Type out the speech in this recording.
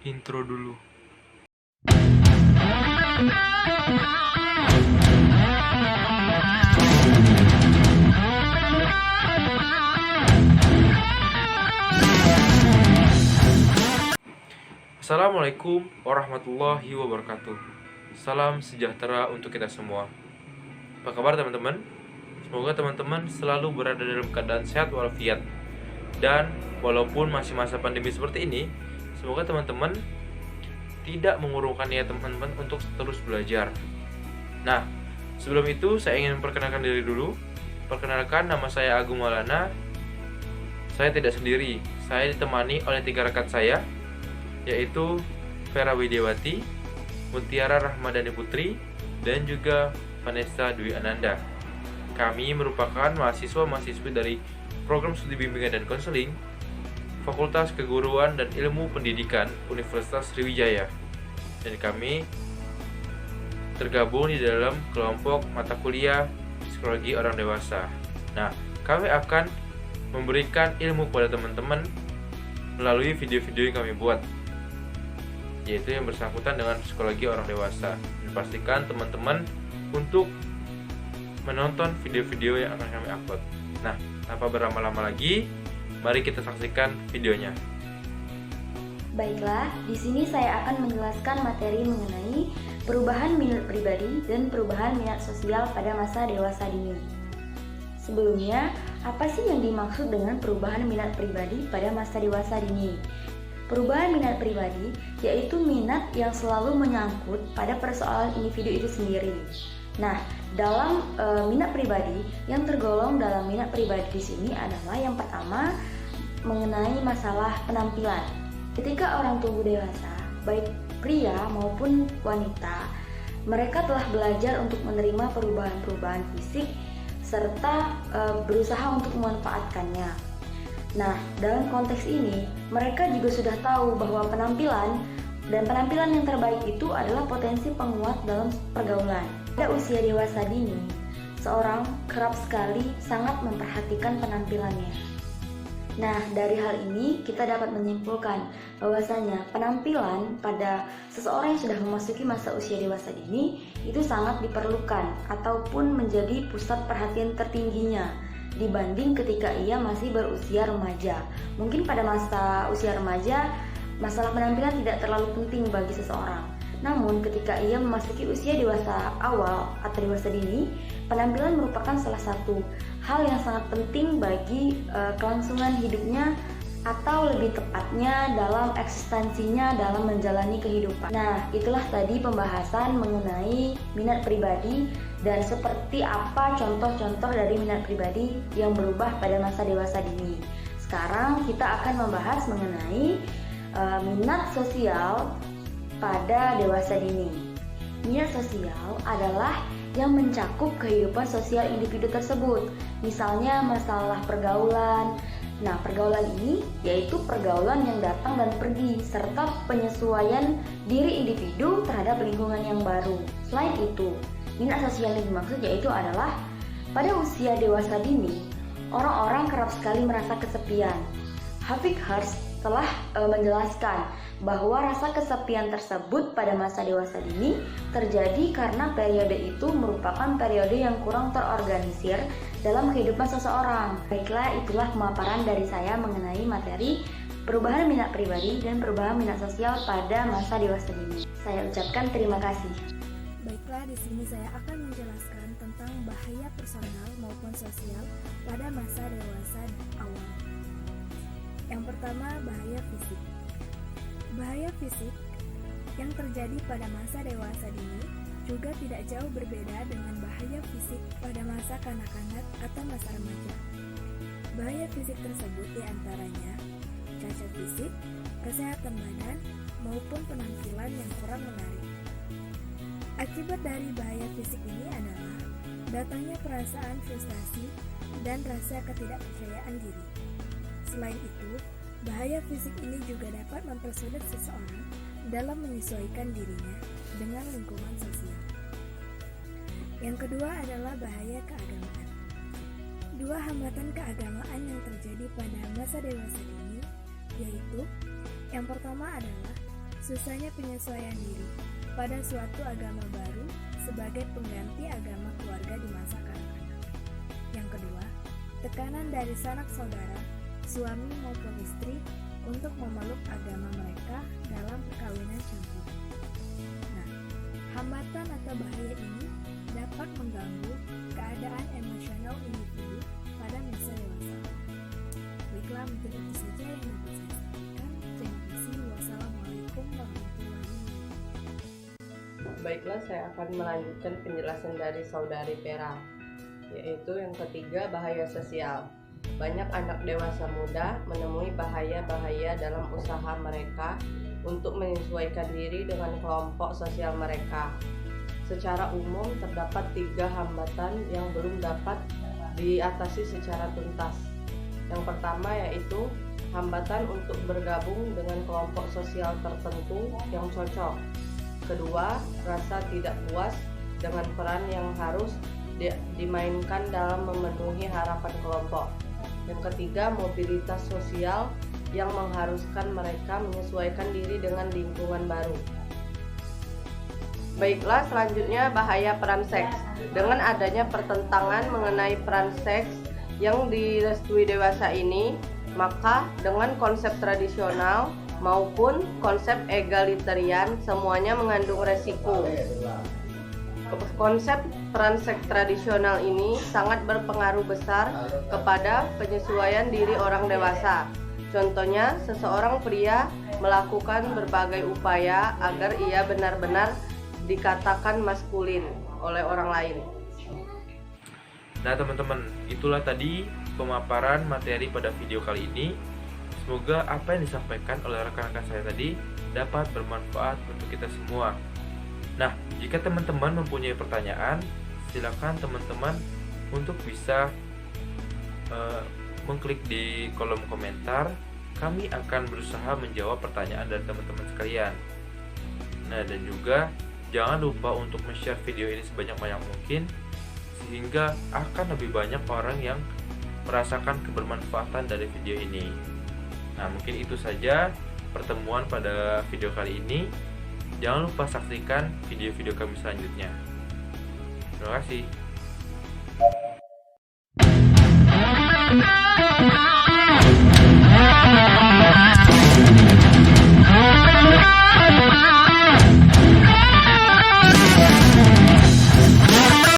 Intro dulu. Assalamualaikum warahmatullahi wabarakatuh. Salam sejahtera untuk kita semua. Apa kabar teman-teman? Semoga teman-teman selalu berada dalam keadaan sehat walafiat. Dan walaupun masih masa pandemi seperti ini, semoga teman-teman tidak mengurungkan niat teman-teman untuk terus belajar. Nah, sebelum itu saya ingin memperkenalkan diri dulu. Perkenalkan, nama saya Agung Maulana. Saya tidak sendiri, saya ditemani oleh 3 rekan saya, yaitu Vera Widiawati, Mutiara Rahmadani Putri, dan juga Vanessa Dwi Ananda. Kami merupakan mahasiswa-mahasiswi dari Program Studi Bimbingan dan Konseling Fakultas Keguruan dan Ilmu Pendidikan Universitas Sriwijaya. Dan kami tergabung di dalam kelompok mata kuliah Psikologi Orang Dewasa. Nah, kami akan memberikan ilmu kepada teman-teman melalui video-video yang kami buat, yaitu yang bersangkutan dengan psikologi orang dewasa. Dan pastikan teman-teman untuk menonton video-video yang akan kami upload. Nah, tanpa berlama-lama lagi, mari kita saksikan videonya. Baiklah, di sini saya akan menjelaskan materi mengenai perubahan minat pribadi dan perubahan minat sosial pada masa dewasa dini. Sebelumnya, apa sih yang dimaksud dengan perubahan minat pribadi pada masa dewasa dini? Perubahan minat pribadi yaitu minat yang selalu menyangkut pada persoalan individu itu sendiri. Nah, dalam minat pribadi yang tergolong dalam minat pribadi di sini adalah yang pertama mengenai masalah penampilan. Ketika orang tumbuh dewasa, baik pria maupun wanita, mereka telah belajar untuk menerima perubahan-perubahan fisik serta berusaha untuk memanfaatkannya. Nah, dalam konteks ini, mereka juga sudah tahu bahwa penampilan yang terbaik itu adalah potensi penguat dalam pergaulan. Pada usia dewasa dini, seorang kerap sekali sangat memperhatikan penampilannya. Nah, dari hal ini kita dapat menyimpulkan bahwasanya penampilan pada seseorang yang sudah memasuki masa usia dewasa dini itu sangat diperlukan ataupun menjadi pusat perhatian tertingginya dibanding ketika ia masih berusia remaja. Mungkin pada masa usia remaja, masalah penampilan tidak terlalu penting bagi seseorang. Namun ketika ia memasuki usia dewasa awal atau dewasa dini, penampilan merupakan salah satu hal yang sangat penting bagi kelangsungan hidupnya atau lebih tepatnya dalam eksistensinya dalam menjalani kehidupan. Nah, itulah tadi pembahasan mengenai minat pribadi dan seperti apa contoh-contoh dari minat pribadi yang berubah pada masa dewasa dini. Sekarang kita akan membahas mengenai minat sosial pada dewasa dini. Minat sosial adalah yang mencakup kehidupan sosial individu tersebut. Misalnya masalah pergaulan. Nah, pergaulan ini yaitu pergaulan yang datang dan pergi serta penyesuaian diri individu terhadap lingkungan yang baru. Selain itu, minat sosial yang dimaksud yaitu adalah pada usia dewasa dini, orang-orang kerap sekali merasa kesepian. Hafik Hers telah menjelaskan bahwa rasa kesepian tersebut pada masa dewasa dini terjadi karena periode itu merupakan periode yang kurang terorganisir dalam kehidupan seseorang. Baiklah, itulah pemaparan dari saya mengenai materi perubahan minat pribadi dan perubahan minat sosial pada masa dewasa dini. Saya ucapkan terima kasih. Baiklah, di sini saya akan menjelaskan tentang bahaya personal maupun sosial pada masa dewasa awal. Yang pertama, bahaya fisik. Bahaya fisik yang terjadi pada masa dewasa dini juga tidak jauh berbeda dengan bahaya fisik pada masa kanak-kanak atau masa remaja. Bahaya fisik tersebut diantaranya cacat fisik, kesehatan badan, maupun penampilan yang kurang menarik. Akibat dari bahaya fisik ini adalah datangnya perasaan frustasi dan rasa ketidakpercayaan diri. Selain itu, bahaya fisik ini juga dapat mempersulit seseorang dalam menyesuaikan dirinya dengan lingkungan sosial. Yang kedua adalah bahaya keagamaan. Dua hambatan keagamaan yang terjadi pada masa dewasa ini yaitu yang pertama adalah Susahnya penyesuaian diri pada suatu agama baru sebagai pengganti agama keluarga di masa kanak-kanak. Yang kedua, tekanan dari sanak saudara, suami maupun istri untuk memeluk agama mereka dalam perkawinan campur. Nah, hambatan atau bahaya ini dapat mengganggu keadaan emosional individu pada masa dewasa. Baiklah, mungkin itu saja yang dapat saya sampaikan. Terima kasih. Wassalamualaikum warahmatullahi wabarakatuh. Baiklah, saya akan melanjutkan penjelasan dari saudari Vera, yaitu yang ketiga, bahaya sosial. Banyak anak dewasa muda menemui bahaya-bahaya dalam usaha mereka untuk menyesuaikan diri dengan kelompok sosial mereka. Secara umum, terdapat 3 hambatan yang belum dapat diatasi secara tuntas. Yang pertama yaitu hambatan untuk bergabung dengan kelompok sosial tertentu yang cocok. Kedua, rasa tidak puas dengan peran yang harus dimainkan dalam memenuhi harapan kelompok. Yang ketiga, mobilitas sosial yang mengharuskan mereka menyesuaikan diri dengan lingkungan baru. Baiklah, selanjutnya bahaya peran seks. Dengan adanya pertentangan mengenai peran seks yang direstui dewasa ini, maka dengan konsep tradisional maupun konsep egalitarian semuanya mengandung resiko. Konsep peran seks tradisional ini sangat berpengaruh besar kepada penyesuaian diri orang dewasa. Contohnya, seseorang pria melakukan berbagai upaya agar ia benar-benar dikatakan maskulin oleh orang lain. Nah teman-teman, itulah tadi pemaparan materi pada video kali ini. Semoga apa yang disampaikan oleh rekan-rekan saya tadi dapat bermanfaat untuk kita semua. Nah, jika teman-teman mempunyai pertanyaan, silakan teman-teman untuk bisa mengklik di kolom komentar. Kami akan berusaha menjawab pertanyaan dari teman-teman sekalian. Nah, dan juga jangan lupa untuk share video ini sebanyak-banyak mungkin, sehingga akan lebih banyak orang yang merasakan kebermanfaatan dari video ini. Nah, mungkin itu saja pertemuan pada video kali ini. Jangan lupa saksikan video-video kami selanjutnya. Terima kasih.